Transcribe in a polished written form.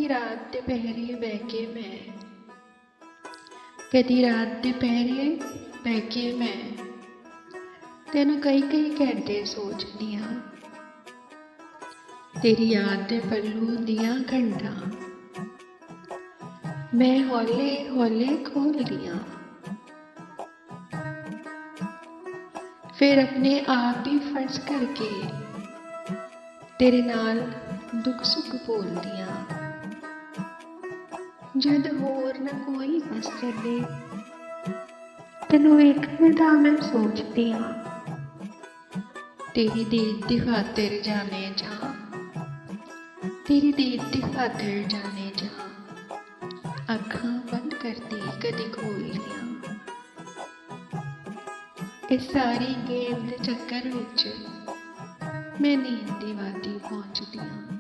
ਕਦੀ ਰਾਤ ਦੇ ਪਹਿਰੇ ਬਹਿ ਕੇ ਮੈਂ ਤੈਨੂੰ ਕਈ ਘੰਟੇ ਸੋਚਦੀ ਹਾਂ। ਤੇਰੀ ਯਾਦ ਦੇ ਪੱਲੂ ਦੀਆਂ ਗੰਢਾਂ ਮੈਂ ਹੌਲੇ ਖੋਲ੍ਹਦੀਆਂ, ਫਿਰ ਆਪਣੇ ਆਪ ਹੀ ਫਰਜ਼ ਕਰਕੇ ਤੇਰੇ ਨਾਲ ਦੁੱਖ ਸੁੱਖ ਬੋਲਦੀਆਂ। ਜਦ ਹੋਰ ਨਾ ਕੋਈ ਬਸ ਚੱਲੇ, ਤੈਨੂੰ ਵੇਖਣ ਦਾ ਮੈਂ ਸੋਚਦੀ ਹਾਂ। ਤੇਰੀ ਦੇਰ ਦੀ ਖਾਤਰ ਜਾਣੇ ਜਾ, ਅੱਖਾਂ ਬੰਦ ਕਰਦੀ ਕਦੀ ਖੋਲ੍ਹਦੀਆਂ। ਇਸ ਸਾਰੀ ਗੇਮ ਦੇ ਚੱਕਰ ਵਿੱਚ ਮੈਂ ਨੀਂਦ ਦੀ ਵਾਦੀ ਪਹੁੰਚਦੀ ਹਾਂ।